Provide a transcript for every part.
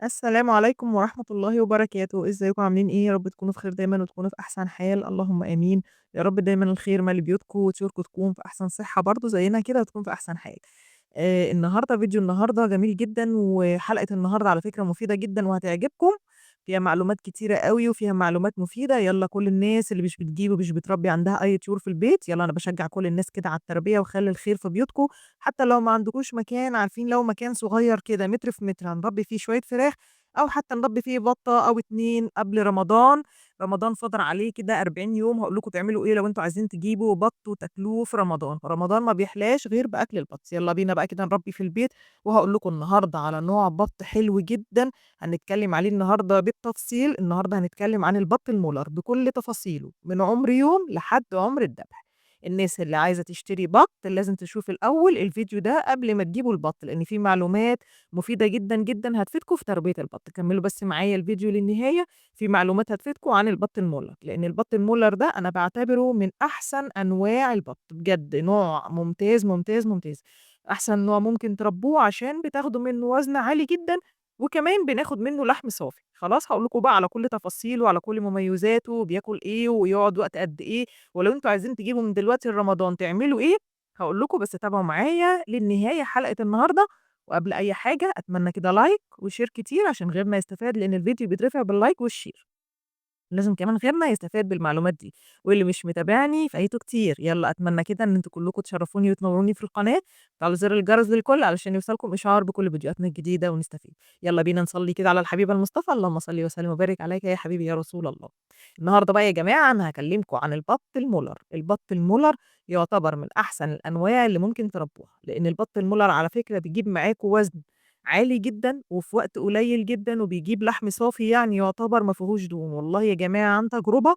السلام عليكم ورحمة الله وبركاته، إزيكم عاملين إيه؟ يا رب تكونوا بخير دايمًا وتكونوا في أحسن حال، اللهم آمين. يا رب دايمًا الخير مالي بيوتكم وطيوركم تكون في أحسن صحة برضه زينا كده وتكون في أحسن حال. النهارده فيديو النهارده جميل جدًا، وحلقة النهارده على فكرة مفيدة جدًا وهتعجبكم، فيها معلومات كتيرة أوي وفيها معلومات مفيدة، يالّا كل الناس اللي مش بتجيب ومش بتربي عندها أي طيور في البيت، يالّا أنا باشجع كل الناس كده على التربية وخلّي الخير في بيوتكم، حتى لو ما عندكوش مكان عارفين لو مكان صغير كده متر في متر هنربي فيه شوية فراخ أو حتى نربي فيه بطة أو 2 قبل رمضان، رمضان فاضل عليه كده 40 يوم، هاقول لكم تعملوا إيه لو أنتم عايزين تجيبوا بط وتاكلوه في رمضان، رمضان ما بيحلاش غير بأكل البط، يالّا بينا بقى كده نربي في البيت، وهاقول لكم النهارده على نوع بط حلو جدًا هنتكلم عليه النهارده بالتفصيل، النهارده هنتكلم عن البط المولر بكل تفاصيله، من عمر يوم لحد عمر الذبح. الناس اللي عايزة تشتري بط لازم تشوف الأول الفيديو ده قبل ما تجيبوا البط، لإن فيه معلومات مفيدة جدًا، جدًا هتفيدكم في تربية البط، كمّلوا بس معايا الفيديو للنهاية، في معلومات هتفيدكم عن البط المُلّر، لإن البط المُلّر ده أنا باعتبره من أحسن أنواع البط، بجد نوع ممتاز، ممتاز، ممتاز، أحسن نوع ممكن تربوه عشان بتاخدوا منه وزن عالي جدًا، وكمان بناخد منه لحم صافي، خلاص هاقول لكم بقى على كل تفاصيله وعلى كل مميزاته وبياكل إيه ويقعد وقت قد إيه، ولو أنتم عايزين تجيبوا من دلوقتي لرمضان تعملوا إيه، هاقول لكم بس تابعوا معايا للنهاية حلقة النهارده. وقبل أي حاجة أتمنى كده لايك وشير كتير عشان غيرنا يستفاد لأن الفيديو بيترفع باللايك والشير. لازم كمان غيرنا يستفاد بالمعلومات دي، واللي مش متابعني فايته كتير، يالّا أتمنى كده إن أنتم كلّكم تشرفوني وتنوروني في القناة، وتفعلوا زر الجرس للكل علشان يوصلكم إشعار بكل فيديوهاتنا الجديدة ونستفيد. يالّا بينا نصلّي كده على الحبيب المصطفى، اللهم صل وسلم وبارك عليك يا حبيبي يا رسول الله. النهارده بقى يا جماعة أنا هاكلمكم عن البط المولر، البط المولر يعتبر من أحسن الأنواع اللي ممكن تربوها، لإن البط المولر على فكرة بيجيب معاكم وزن عالي جدًا وفي وقت قليل جدًا، وبيجيب لحم صافي يعني يعتبر ما فيهوش دهون، والله يا جماعة عن تجربة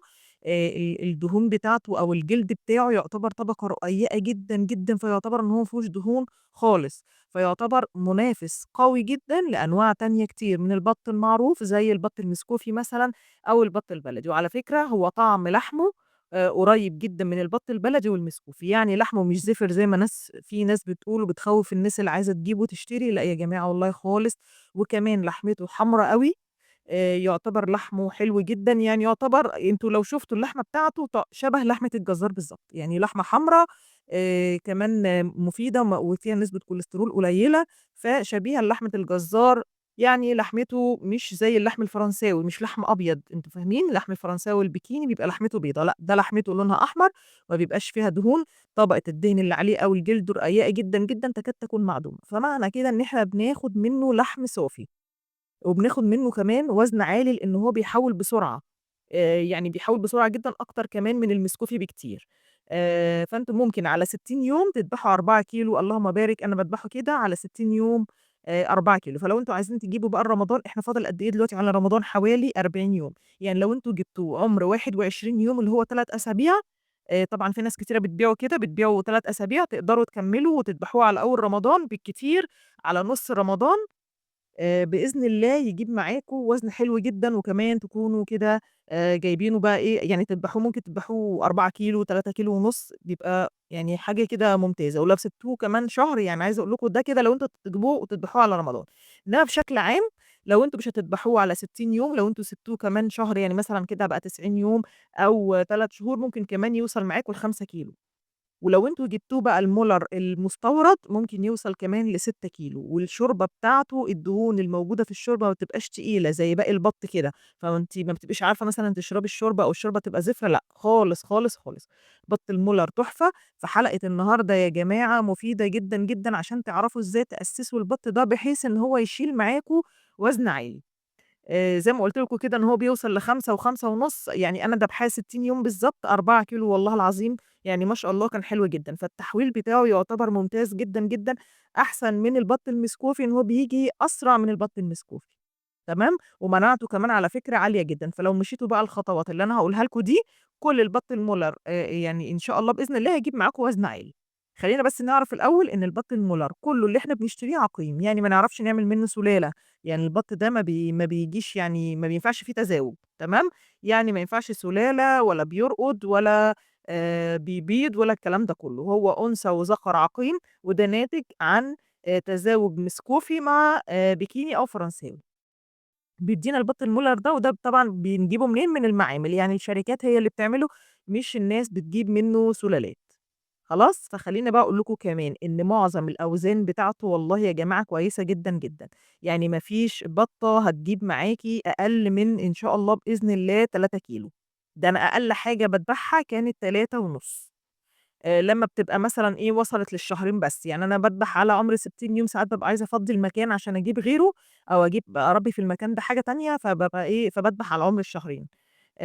الدهون بتاعته أو الجلد بتاعه يعتبر طبقة رقيقة جدًا، جدًا، فيعتبر إن هو ما فيهوش دهون خالص، فيعتبر منافس قوي جدًا لأنواع تانية كتير من البط المعروف زي البط المسكوفي مثلًا أو البط البلدي، وعلى فكرة هو طعم لحمه قريب جدًا من البط البلدي والمسكوفي، يعني لحمه مش زفر زي ما في ناس بتقول وبتخوّف الناس اللي عايزة تجيب وتشتري، لأ يا جماعة والله خالص، وكمان لحمته حمرا أوي، يعتبر لحمه حلو جدًا، يعني يعتبر أنتم لو شفتوا اللحمة بتاعته شبه لحمة الجزار بالضبط، يعني لحمة حمرا كمان مفيدة وفيها نسبة كوليسترول قليلة، فشبيهة للحمة الجزار، يعني لحمته مش زي اللحم الفرنساوي، مش لحم أبيض، أنتم فاهمين؟ اللحم الفرنساوي البيكيني بيبقى لحمته بيضا، لأ ده لحمته لونها أحمر، ما بيبقاش فيها دهون، طبقة الدهن اللي عليه أو الجلد رقيقة جدًا، جدًا تكاد تكون معدومة، فمعنى كده إن إحنا بناخد منه لحم صافي. وبناخد منّه كمان وزن عالي لإن هو بيحوّل بسرعة، يعني بيحوّل بسرعة جدًا أكتر كمان من المسكوفي بكتير، فأنتم ممكن على 60 يوم تذبحوا 4 كيلو اللهم بارك، أنا باذبحه كده على 60 يوم 4 كيلو، فلو أنتم عايزين تجيبوا بقى لرمضان إحنا فاضل قد إيه دلوقتي على رمضان حوالي 40 يوم، يعني لو أنتم جبتوه عُمر 21 يوم اللي هو 3 أسابيع، طبعًا في ناس كتيرة بتبيعه كده، بتبيعه 3 أسابيع تقدروا تكمّلوا وتذبحوه على أول رمضان بالكتير على نُص رمضان بإذن الله يجيب معاكم وزن حلو جدًا، وكمان تكونوا كده جايبينه بقى إيه، يعني تذبحوه ممكن تذبحوه 4 كيلو، 3 كيلو ونُص، بيبقى يعني حاجة كده ممتازة، ولو سِبتوه كمان شهر يعني عايزة أقول لكم ده كده لو أنتم تجيبوه وتذبحوه على رمضان، إنما بشكل عام لو أنتم مش هتذبحوه على 60 يوم، لو أنتم سِبتوه كمان شهر يعني مثلًا كده بقى 90 يوم أو 3 شهور، ممكن كمان يوصل معاكم ل5 كيلو. ولو أنتم جبتوه بقى المُلَر المستورد ممكن يوصل كمان ل6 كيلو، والشوربة بتاعته الدهون الموجودة في الشوربة ما بتبقاش تقيلة زي باقي البط كده، فأنتِ ما بتبقيش عارفة مثلًا تشربي الشوربة أو الشوربة تبقى زفرة لأ، خالص، خالص، خالص. بط المُلَر تحفة، فحلقة النهارده يا جماعة مفيدة جدًا، جدًا عشان تعرفوا إزاي تأسسوا البط ده بحيث إن هو يشيل معاكم وزن عالي. زي ما قُلت لكم كده إن هو بيوصل ل5 و5.5 يعني أنا دابحاه 60 يوم بالضبط 4 كيلو والله العظيم، يعني ما شاء الله كان حلو جدًا، فالتحويل بتاعه يعتبر ممتاز جدًا، جدًا، أحسن من البط المسكوفي إن هو بييجي أسرع من البط المسكوفي، تمام، ومناعته كمان على فكرة عالية جدًا، فلو مشيتوا بقى الخطوات اللي أنا هاقولها لكم دي، كل البط المُلَر يعني إن شاء الله بإذن الله هيجيب معاكم وزن عالي. خلّينا بس نعرف الأول إن البط المُلَر كُلّه اللي إحنا بنشتريه عقيم، يعني ما نعرفش نعمل منه سُلالة. يعني البط ده ما بيجيش يعني ما بينفعش فيه تزاوج تمام، يعني ما ينفعش سُلالة ولا بيرقُد ولا بيبيض ولا الكلام ده كُلّه، هو أنثى وذكر عقيم وده ناتج عن تزاوج مسكوفي مع بيكيني أو فرنساوي. بيدّينا البط المولر ده، وده طبعًا بنجيبه منين؟ من المعامل، يعني الشركات هي اللي بتعمله، مش الناس بتجيب منه سلالات. خلاص؟ فخلّيني بقى أقول لكم كمان إن معظم الأوزان بتاعته والله يا جماعة كويسة جدًا، جدًا. يعني ما فيش بطة هتجيب معاكِ أقل من إن شاء الله بإذن الله 3 كيلو. ده أنا أقل حاجة باذبحها كانت 3.5. لمّا بتبقى مثلًا إيه، وصلت للشهرين بس. يعني أنا باذبح على عُمر 60 يوم، ساعات بابقى عايزة أفضّي المكان عشان أجيب غيره، أو أربّي في المكان ده حاجة تانية، فبابقى إيه، فباذبح على عُمر الشهرين.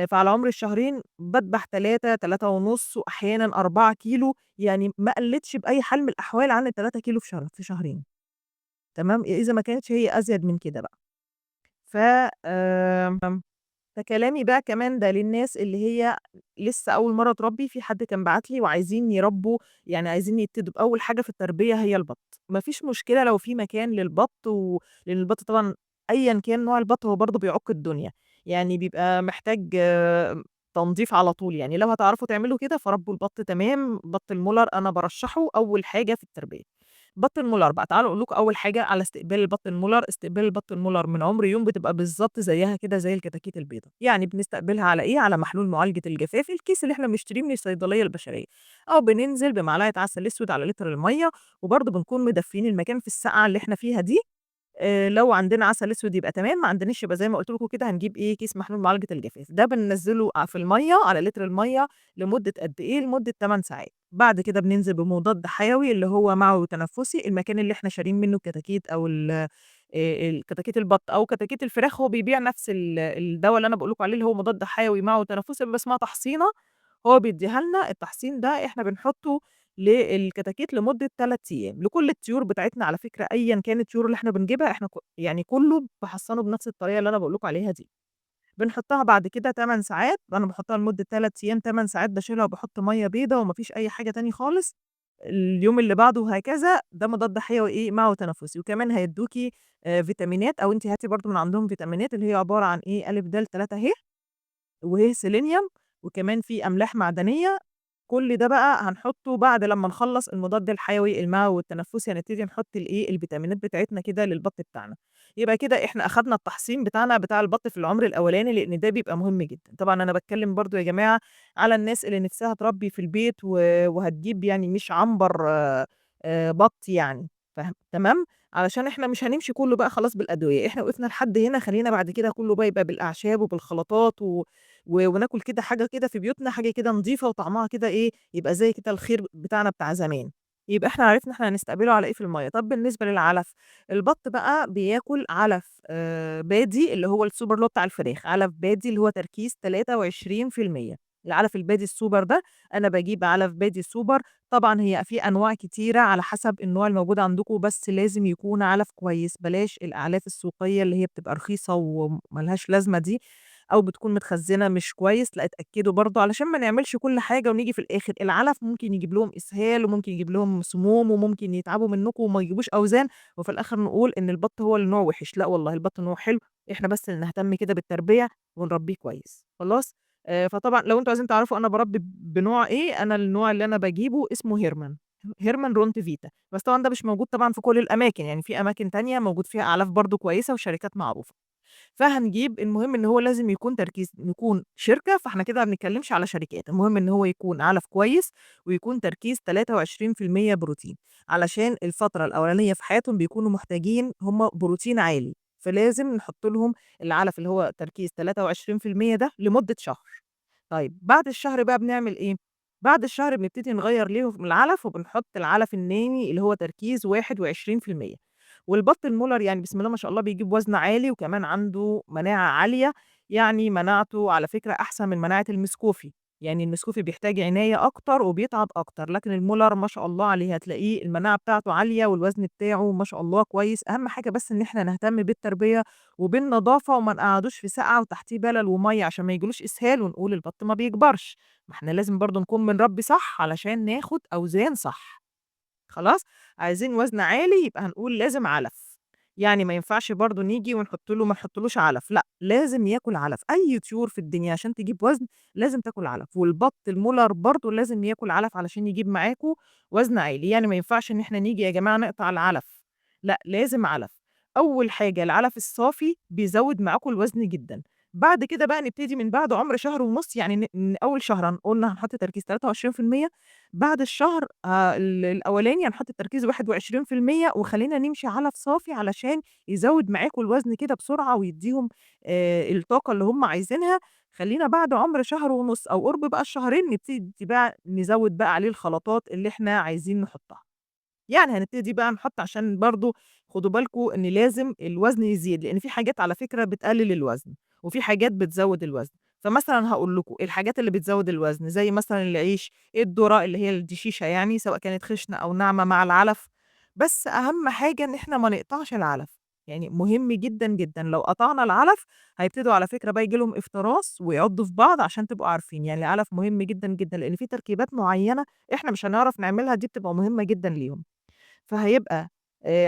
فعلى عُمر الشهرين باذبح 3، 3.5 وأحيانًا 4 كيلو، يعني ما قلّتش بأي حال من الأحوال عن ال3 كيلو في شهرين. تمام، إذا ما كانتش هي أزيد من كده بقى. ف فكلامي بقى كمان ده للناس اللي هي لسه أول مرّة تربّي. في حد كان بعت لي وعايزين يربّوا، يعني عايزين يبتدوا بأول حاجة في التربية هي البَط. ما فيش مشكلة لو في مكان للبَط، لإن البَط طبعًا أيًا كان نوع البَط هو برضه بيعُك الدنيا، يعني بيبقى محتاج تنضيف على طول. يعني لو هتعرفوا تعملوا كده فربّوا البَط تمام. بَط المُلَر أنا بارشّحه أول حاجة في التربية. بَط المُلَر بقى، تعالوا أقول لكم أول حاجة على استقبال البَط المُلَر. استقبال البَط المُلَر من عُمر يوم بتبقى بالضبط زيّها كده زي الكتاكيت البيضا. يعني بنستقبلها على إيه، على محلول معالجة الجفاف، الكيس اللي إحنا بنشتريه من الصيدلية البشرية، أو بننزل بمعلقة عسل أسود على لتر المَيّة، وبرضه بنكون مدفيين المكان في السقعة اللي إحنا فيها دي. لو عندنا عسل أسود يبقى تمام، ما عندناش يبقى زي ما قُلت لكم كده هنجيب إيه، كيس محلول معالجة الجفاف. ده بننزّله في المَيّة على لتر المَيّة لمدة قد إيه، لمدة 8 ساعات. بعد كده بننزل بمضاد حيوي اللي هو معوي تنفسي. المكان اللي إحنا شاريين منه الكتاكيت أو الكتاكيت البط أو كتاكيت الفراخ هو بيبيع نفس الدوا اللي أنا باقول لكم عليه اللي هو مضاد حيوي معوي تنفسي، بيبقى اسمها تحصينة. هو بيدّيها لنا. التحصين ده إحنا بنحطه للكتاكيت لمدة 3 أيام. لكل الطيور بتاعتنا على فكرة أيًا كان الطيور اللي إحنا بنجيبها، إحنا يعني كُلّه باحصّنه بنفس الطريقة اللي أنا باقول لكم عليها دي. بنحطها بعد كده 8 ساعات. أنا باحطها لمدة 3 أيام، 8 ساعات باشيلها وباحط مَيّة بيضا وما فيش أي حاجة تاني خالص. اليوم اللي بعده وهكذا. ده مضاد حيوي إيه، معوي تنفسي. وكمان هيدّوكِ فيتامينات، أو أنتِ هاتي برضه من عندهم فيتامينات اللي هي عبارة عن إيه، أ، د، 3 ه، وهي سيلينيوم، وكمان في أملاح معدنية. كل ده بقى هنحطه بعد لمّا نخلّص المضاد الحيوي المعوي والتنفسي. هنبتدي نحط الإيه، الفيتامينات بتاعتنا كده للبط بتاعنا. يبقى كده إحنا أخدنا التحصين بتاعنا بتاع البط في العمر الأولاني، لإن ده بيبقى مهم جدًا. طبعًا أنا باتكلم برضه يا جماعة على الناس اللي نِفْسها تربي في البيت وهتجيب يعني مش عنبر بط يعني. تمام؟ علشان إحنا مش هنمشي كُلّه بقى خلاص بالأدوية. إحنا وقفنا لحد هنا، خلّينا بعد كده كُلّه بقى يبقى بالأعشاب وبالخلطات وناكل كده حاجة كده في بيوتنا، حاجة كده نضيفة وطعمها كده إيه، يبقى زي كده الخير بتاعنا بتاع زمان. يبقى إحنا عرفنا إحنا هنستقبله على إيه في المَيّة. طَب بالنسبة للعلف، البط بقى بياكل علف بادي اللي هو السوبر اللي هو بتاع الفراخ. علف بادي اللي هو تركيز 23%. العلف البادي السوبر ده، أنا باجيب علف بادي سوبر. طبعًا هي في أنواع كتيرة على حسب النوع الموجود عندكم، بس لازم يكون علف كويس. بلاش الأعلاف السوقية اللي هي بتبقى رخيصة وما لهاش لازمة دي، أو بتكون متخزّنة مش كويس. لأ، اتأكدوا برضه علشان ما نعملش كل حاجة ونيجي في الآخر العلف ممكن يجيب لهم إسهال، وممكن يجيب لهم سموم، وممكن يتعبوا منكم وما يجيبوش أوزان، وفي الآخر نقول إن البط هو اللي نوعه وِحِش. لأ والله البط نوعه حلو. إحنا بس اللي نهتم كده بالتربية ونربيه كويس. خلاص؟ فطبعًا لو أنتم عايزين تعرفوا أنا باربي بنوع إيه، أنا النوع اللي أنا باجيبه اسمه هيرمان. هيرمان رونت فيتا. بس طبعًا ده مش موجود طبعًا في كل الأماكن، يعني في أماكن تانية موجود فيها أعلاف برضه كويسة وشركات معروفة. فهنجيب، المهم إن هو لازم يكون يكون شركة. فإحنا كده ما بنتكلمش على شركات. المهم إن هو يكون علف كويس، ويكون تركيز 23% بروتين، علشان الفترة الأولانية في حياتهم بيكونوا محتاجين هم بروتين عالي. فلازم نحط لهم العلف اللي هو تركيز 23% ده لمدة شهر. طيب بعد الشهر بقى بنعمل إيه؟ بعد الشهر بنبتدي نغيّر ليهم العلف، وبنحط العلف النامي اللي هو تركيز 21%. والبط المولر يعني بسم الله ما شاء الله بيجيب وزن عالي، وكمان عنده مناعة عالية. يعني مناعته على فكرة أحسن من مناعة المسكوفي. يعني المسكوفي بيحتاج عناية أكتر وبيتعب أكتر، لكن المولر ما شاء الله عليه هتلاقيه المناعة بتاعته عالية والوزن بتاعه ما شاء الله كويس. أهم حاجة بس إن إحنا نهتم بالتربية وبالنضافة، وما نقعّدوش في ساقعة وتحتيه بلل ومَيّة عشان ما ييجيلوش إسهال ونقول البط ما بيكبرش. ما إحنا لازم برضه نكون بنربي صح علشان ناخد أوزان صح. خلاص؟ عايزين وزن عالي يبقى هنقول لازم علف. يعني ما ينفعش برضه نيجي ونحط له، ما نحطّلوش علف. لأ، لازم ياكل علف. أي طيور في الدنيا عشان تجيب وزن لازم تاكل علف. والبط المولر برضه لازم ياكل علف علشان يجيب معاكم وزن عالي. يعني ما ينفعش إن إحنا نيجي يا جماعة نقطع العلف. لأ، لازم علف. أول حاجة العلف الصافي بيزوّد معاكم الوزن جدًا، بعد كده بقى نبتدي من بعد عُمر شهر ونُص، يعني من أول شهر قُلنا هنحط تركيز 23%، بعد الشهر الأولاني هنحط التركيز 21%، وخلّينا نمشي علف صافي علشان يزوّد معاكم الوزن كده بسرعة ويدّيهم الطاقة اللي هم عايزينها. خلّينا بعد عُمر شهر ونُص أو قُرب بقى الشهرين نبتدي بقى نزوّد بقى عليه الخلطات اللي إحنا عايزين نحطها. يعني هنبتدي بقى نحط عشان برضه خدوا بالكم إن لازم الوزن يزيد، لإن في حاجات على فكرة بتقلل الوزن، وفي حاجات بتزوّد الوزن. فمثلًا هاقول لكم الحاجات اللي بتزوّد الوزن زي مثلًا العيش، الذرة اللي هي الدشيشة يعني سواء كانت خشنة أو ناعمة مع العلف، بس أهم حاجة إن إحنا ما نقطعش العلف، يعني مهم جدًا، جدًا لو قطعنا العلف هيبتدوا على فكرة بقى ييجي لهم افتراس ويعضوا في بعض عشان تبقوا عارفين، يعني العلف مهم جدًا، جدًا، لإن في تركيبات معيّنة إحنا مش هنعرف نعملها دي بتبقى مهمة جدًا ليهم. فهيبقى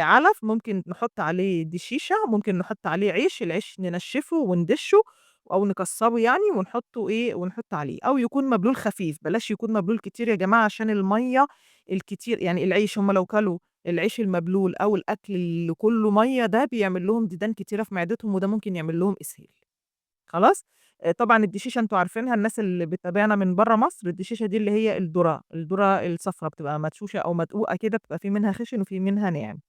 علف ممكن نحُط عليه دشيشة، ممكن نحُط عليه عيش، العيش ننشّفه وندِشّه أو نكسّره يعني ونحُطّه إيه، ونحُط عليه أو يكون مبلول خفيف، بلاش يكون مبلول كتير يا جماعة عشان المَيّة الكتير يعني العيش هم لو كلوا العيش المبلول أو الأكل اللي كُلّه مَيّة ده بيعمل لهم ديدان كتيرة في معدتهم وده ممكن يعمل لهم إسهال. خلاص؟ طبعًا الدشيشة أنتم عارفينها الناس اللي بتتابعنا من برّه مصر، الدشيشة دي اللي هي الذرة، الذرة الصفرا بتبقى مدشوشة أو مدقوقة كده، بتبقى في منها خِشن وفي منها ناعم.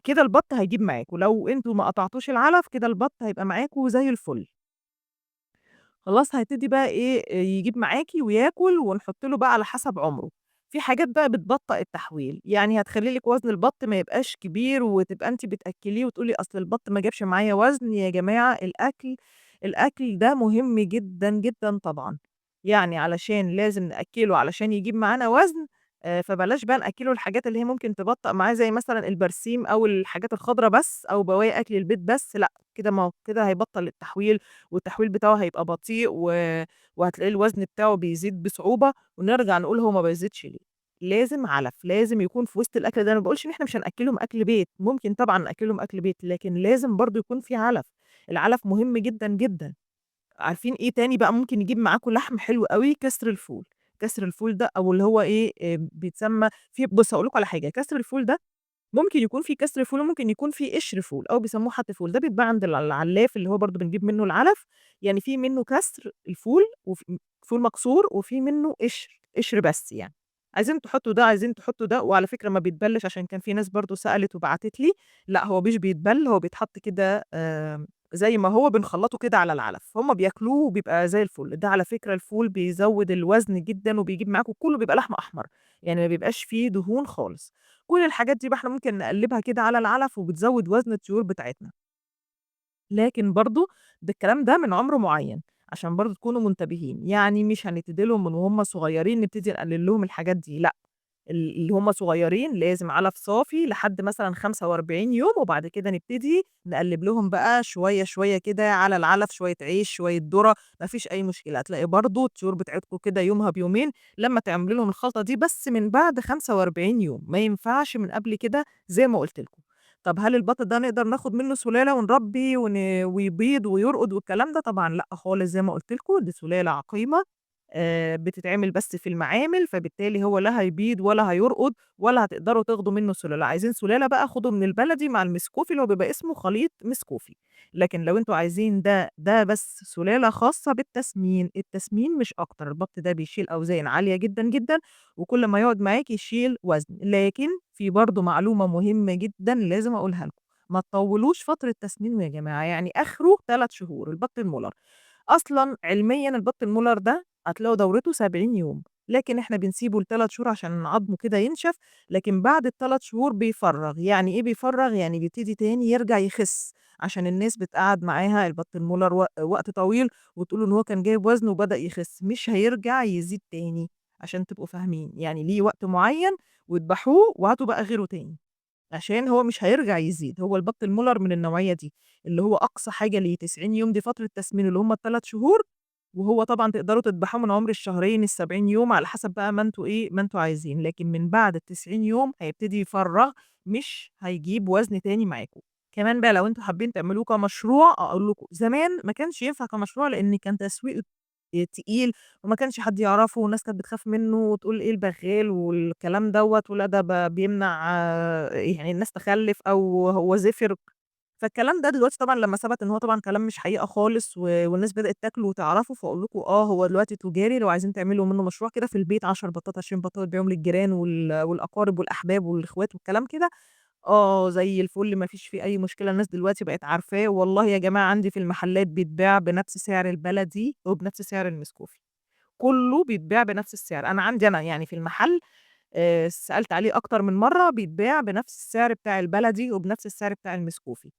كده البَط هيجيب معاكم، لو أنتم ما قطعتوش العلف كده البَط هيبقى معاكم زي الفل. خلاص هيبتدي بقى إيه، يجيب معاكِ وياكل ونحط له بقى على حسب عُمره. في حاجات بقى بتبطّئ التحويل، يعني هتخلّي لِك وزن البَط ما يبقاش كبير وتبقى أنتِ بتأكّليه وتقولي أصل البَط ما جابش معايا وزن، يا جماعة الأكل ده مهم جدًا، جدًا طبعًا. يعني علشان لازم نأكّله علشان يجيب معانا وزن، فبلاش بقى نأكّله الحاجات اللي هي ممكن تبطّئ معاه زي مثلًا البرسيم أو الحاجات الخضرا بس أو بواقي أكل البيت بس، لأ، كده ما هو كده هيبطّل التحويل والتحويل بتاعه هيبقى بطيء وهتلاقي الوزن بتاعه بيزيد بصعوبة، ونرجع نقول هو ما بيزيدش ليه؟ لازم علف، لازم يكون في وسط الأكل ده، أنا ما باقولش إن إحنا مش هنأكّلهم أكل بيت، ممكن طبعًا نأكّلهم أكل بيت، لكن لازم برضه يكون في علف، العلف مهم جدًا، جدًا. عارفين إيه تاني بقى ممكن يجيب معاكم لحم حلو أوي؟ كسر الفول، كسر الفول ده أو اللي هو إيه، بيتسمى بُصّ هاقول لكم على حاجة، كسر الفول ده ممكن يكون فيه كسر فول وممكن يكون فيه قشر فول أو بيسموه حَتّ فول، ده بيتباع عند العلّاف اللي هو برضه بنجيب منه العلف، يعني في منه كسر الفول فول مكسور وفي منه قشر بس يعني، عايزين تحطّوا ده، عايزين تحطّوا ده، وعلى فكرة ما بيتبلّش عشان كان في ناس برضه سألت وبعتت لي، لأ هو مش بيتبل، هو بيتحط كده زي ما هو بنخلّطه كده على العلف، هُم بياكلوه وبيبقى زي الفل، ده على فكرة الفول بيزوّد الوزن جدًا وبيجيب معاكم كلّه بيبقى لحم أحمر، يعني ما بيبقاش فيه دهون خالص. كل الحاجات دي بقى إحنا ممكن نقلّبها كده على العلف وبتزوّد وزن الطيور بتاعتنا، لكن برضه الكلام ده من عُمر معيّن، عشان برضه تكونوا منتبهين، يعني مش هنبتدي لهم من وهُم صغيّرين نبتدي نقلّل لهم الحاجات دي لأ، اللي هُم صغيّرين لازم علف صافي لحد مثلًا 45 يوم، وبعد كده نبتدي نقلّب لهم بقى شوية، شوية كده على العلف، شوية عيش، شوية ذرة، ما فيش أي مشكلة، هتلاقي برضه الطيور بتاعتكم كده يومها بيومين لمّا تعملوا لهم الخلطة دي، بس من بعد 45 يوم، ما ينفعش من قبل كده زي ما قُلت لكم. طب هل البط ده نقدر ناخد منه سلالة ونربي ويبيض ويرقد والكلام ده؟ طبعًا لأ خالص زي ما قُلت لكم، دي سلالة عقيمة بتتعمل بس في المعامل، فبالتالي هو لا هيبيض ولا هيرقد ولا هتقدروا تاخدوا منه سلالة، عايزين سلالة بقى خدوا من البلدي مع المسكوفي اللي هو بيبقى اسمه خليط مسكوفي، لكن لو أنتم عايزين ده بس سلالة خاصة بالتسمين، التسمين مش أكتر، البط ده بيشيل أوزان عالية جدًا، جدًا، وكل ما يقعد معاك يشيل وزن، لكن في برضه معلومة مهمة جدًا لازم أقولها لكم، ما تطوّلوش فترة تسمينه يا جماعة، يعني آخره 3 شهور البط المُلَر. أصلًا علميًا البط المولر ده هتلاقوا دورته 70 يوم، لكن إحنا بنسيبه ل3 شهور عشان عضمه كده ينشف، لكن بعد ال3 شهور بيفرّغ، يعني إيه بيفرّغ؟ يعني بيبتدي تاني يرجع يخس، عشان الناس بتقعّد معاها البط المولر وقت طويل وتقول إن هو كان جايب وزن وبدأ يخس، مش هيرجع يزيد تاني، عشان تبقوا فاهمين، يعني ليه وقت معيّن واذبحوه وهاتوا بقى غيره تاني. عشان هو مش هيرجع يزيد، هو البط المُلَر من النوعية دي، اللي هو أقصى حاجة ليه 90 يوم دي فترة تسمينه اللي هم ال3 شهور، وهو طبعًا تقدروا تذبحوه من عُمر الشهرين، ال70 يوم على حسب بقى ما أنتم إيه، ما أنتم عايزين، لكن من بعد ال90 يوم هيبتدي يفرّغ، مش هيجيب وزن تاني معاكم. كمان بقى لو أنتم حابين تعملوه كمشروع أقول لكم، زمان ما كانش ينفع كمشروع لإن كان تسويقه تقيل وما كانش حد يعرفه والناس كانت بتخاف منه وتقول إيه البغّال والكلام دوّة ولا ده بيمنع يعني الناس تخلِّف أو هو زفر. فالكلام ده دلوقتي طبعًا لمّا ثبت إن هو طبعًا كلام مش حقيقة خالص والناس بدأت تاكله وتعرفه، فاقول لكم هو دلوقتي تجاري لو عايزين تعملوا منه مشروع كده في البيت 10 بطات، 20 بطاطا تبيعهم للجيران والأقارب والأحباب والإخوات والكلام كده، زي الفل ما فيش فيه أي مشكلة، الناس دلوقتي بقت عارفاه، والله يا جماعة عندي في المحلات بيتباع بنفس سعر البلدي وبنفس سعر المسكوفي، كله بيتباع بنفس السعر، أنا عندي أنا يعني في المحل سألت عليه أكتر من مرّة بيتباع بنفس السعر بتاع البلدي وبنفس السعر بتاع المسكوفي.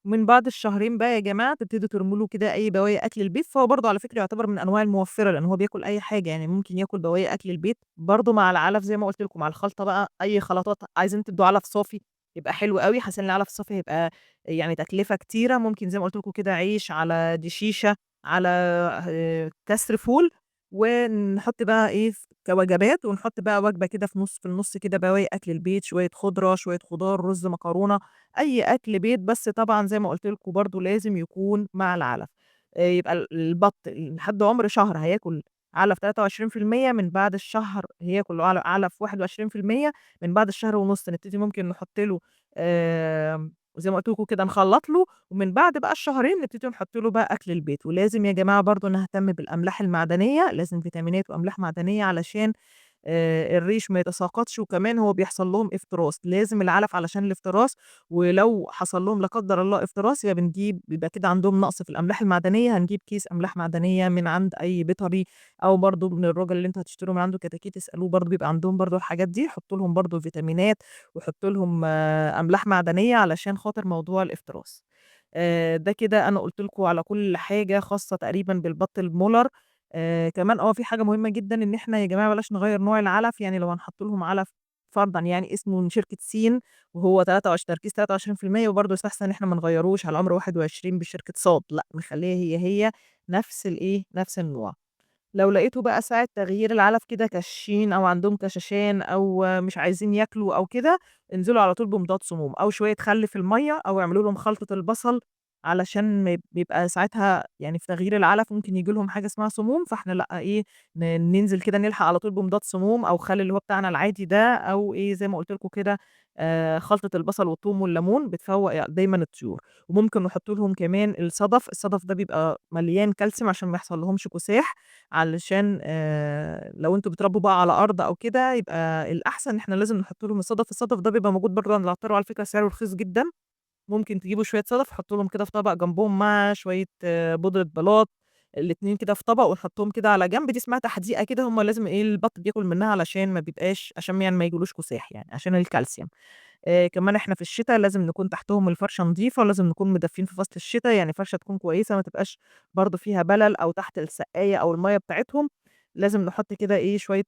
ومن بعد الشهرين بقى يا جماعة تبتدوا ترموا له كده أي بواقي أكل البيت، فهو برضه على فكرة يعتبر من أنواع الموفّرة، لإن هو بياكل أي حاجة، يعني ممكن ياكل بواقي أكل البيت برضه مع العلف زي ما قُلت لكم، مع الخلطة بقى أي خلطات عايزين تدّوا علف صافي يبقى حلو أوي، حاسين إن العلف الصافي هيبقى يعني تكلفة كتيرة، ممكن زي ما قُلت لكم كده عيش، على دشيشة، على كسر فول، ونحط بقى إيه كوجبات، ونحط بقى وجبة كده في النُص كده بواقي أكل البيت، شوية خضرة، شوية خضار، رز، مكرونة. أي أكل بيت، بس طبعًا زي ما قُلت لكم برضه لازم يكون مع العلف، يبقى البَط لحد عُمر شهر هياكل علف 23%، من بعد الشهر هياكل علف 21%، من بعد الشهر ونُص نبتدي ممكن نحط له زي ما قُلت لكم كده نخلّط له، ومن بعد بقى الشهرين نبتدي نحط له بقى أكل البيت، ولازم يا جماعة برضه نهتم بالأملاح المعدنية، لازم فيتامينات وأملاح معدنية علشان الريش ما يتساقطش، وكمان هو بيحصل لهم افتراس، لازم العلف علشان الافتراس، ولو حصل لهم لا قدّر الله افتراس بيبقى كده عندهم نقص في الأملاح المعدنية، هنجيب كيس أملاح معدنية من عند أي بيطري أو برضه من الراجل اللي أنتم هتشتروا من عنده كتاكيت اسألوه برضه بيبقى عندهم برضه الحاجات دي، حطّوا لهم برضه فيتامينات وحطّوا لهم أملاح معدنية علشان خاطر موضوع الافتراس. ده كده أنا قُلت لكم على كل حاجة خاصة تقريبًا بالبط المولر. كمان في حاجة مهمة جدًا إن إحنا يا جماعة بلاش نغيّر نوع العلف، يعني لو هنحط لهم علف فرضًا يعني اسمه من شركة سين وهو تركيز 23% وبرضه يستحسن إن إحنا ما نغيّروش على عمر 21 بشركة صاد، لأ نخلّيها هي نفس نفس النوع. لو لقيتوا بقى ساعة تغيير العلف كده كاشين أو عندهم كشاشان أو مش عايزين ياكلوا أو كده، انزلوا على طول بمضاد سموم أو شوية خل في المَيّة أو اعملوا لهم خلطة البصل علشان ما بيبقى ساعتها يعني في تغيير العلف ممكن ييجي لهم حاجة اسمها سموم، فإحنا لأ ننزل كده نلحق على طول بمضاد سموم أو خل اللي هو بتاعنا العادي ده أو زي ما قُلت لكم كده خلطة البصل والثوم والليمون بتفوّق دايمًا الطيور. وممكن نحط لهم كمان الصدف ده بيبقى مليان كالسيوم عشان ما يحصلهمش كساح. علشان لو أنتم بتربوا بقى على أرض أو كده، يبقى الأحسن إن إحنا لازم نحط لهم الصدف ده بيبقى موجود برضه عند العطار وعلى فكرة سعره رخيص جدًا، ممكن تجيبوا شوية صدف حطّوا لهم كده في طبق جنبهم مع شوية بودرة بلاط، الاتنين كده في طبق ونحطّهم كده على جنب، دي اسمها تحديقة كده هم لازم البط بياكل منها علشان ما بيبقاش عشان يعني ما ييجيلوش كساح يعني، عشان الكالسيوم. كمان إحنا في الشتا لازم نكون تحتهم الفرشة نضيفة، ولازم نكون مدفّيين في فصل الشتا، يعني فرشة تكون كويسة ما تبقاش برضه فيها بَلَل أو تحت السقاية أو المَيّة بتاعتهم، لازم نحُط كده شوية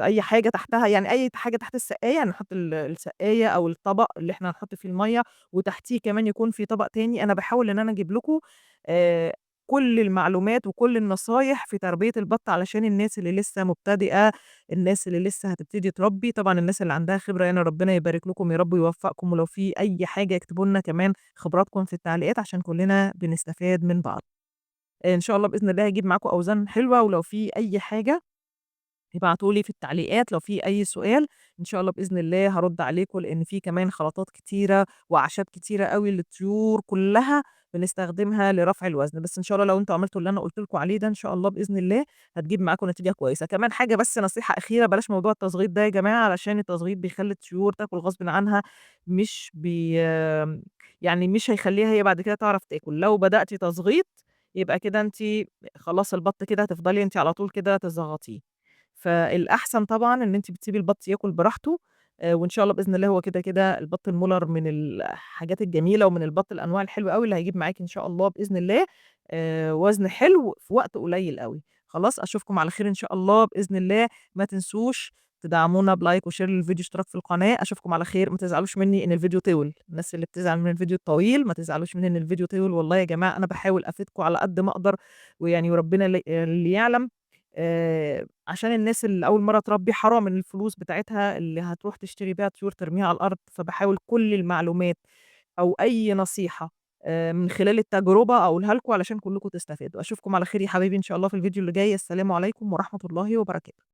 أي حاجة تحتها، يعني أي حاجة تحت السقاية، يعني نحُط السقاية أو الطبق اللي إحنا هنحُط فيه المَيّة، وتحتيه كمان يكون في طبق تاني، أنا باحاول إن أنا أجيب لكم آآ كل المعلومات وكل النصايح في تربية البَط علشان الناس اللي لسه مبتدئة، الناس اللي لسه هتبتدي تربّي، طبعًا الناس اللي عندها خبرة يعني ربنا يبارك لكم يا رب ويوفّقكم، ولو في أي حاجة اكتبوا لنا كمان خبراتكم في التعليقات عشان كلنا بنستفاد من بعض. إن شاء الله بإذن الله هاجيب معاكم أوزان حلوة، ولو في أي حاجة ابعتوا لي في التعليقات لو في أي سؤال، إن شاء الله بإذن الله هارُد عليكم، لإن في كمان خلطات كتيرة وأعشاب كتيرة أوي للطيور كلّها بنستخدمها لرفع الوزن، بس إن شاء الله لو أنتم عملتوا اللي أنا قُلت لكم عليه ده إن شاء الله بإذن الله هتجيب معاكم نتيجة كويسة. كمان حاجة بس نصيحة أخيرة، بلاش موضوع التصغيط ده يا جماعة، علشان التصغيط بيخلّي الطيور تاكل غصبٍ عنها، مش بي يعني مش هيخلّيها هي بعد كده تعرف تاكل، لو بدأتِ تصغيط يبقى كده أنتِ خلاص البط كده هتفضلي أنتِ على طول كده تزغّطيه. فالأحسن طبعًا إن أنتِ بتسيبي البط ياكل براحته، وإن شاء الله بإذن الله هو كده البط المولر من الحاجات الجميلة ومن الأنواع الحلوة أوي اللي هيجيب معاكِ إن شاء الله بإذن الله وزن حلو في وقت قليل أوي. خلاص أشوفكم على خير إن شاء الله بإذن الله، ما تنسوش تدعمونا بلايك وشير للفيديو، اشتراك في القناة، أشوفكم على خير، ما تزعلوش مني إن الفيديو طوِل، الناس اللي بتزعل من الفيديو الطويل ما تزعلوش مني إن الفيديو طوِل، والله يا جماعة أنا باحاول أفيدكم على قد ما أقدر، ويعني وربنا اللي يعلم. عشان الناس اللي أول مرّة تربّي حرام إن الفلوس بتاعتها اللي هتروح تشتري بيها طيور ترميها على الأرض، فباحاول كل المعلومات أو أي نصيحة من خلال التجربة أقولها لكم علشان كلّكم تستفادوا. أشوفكم على خير يا حبايبي إن شاء الله في الفيديو اللي جاي، السلام عليكم ورحمة الله وبركاته.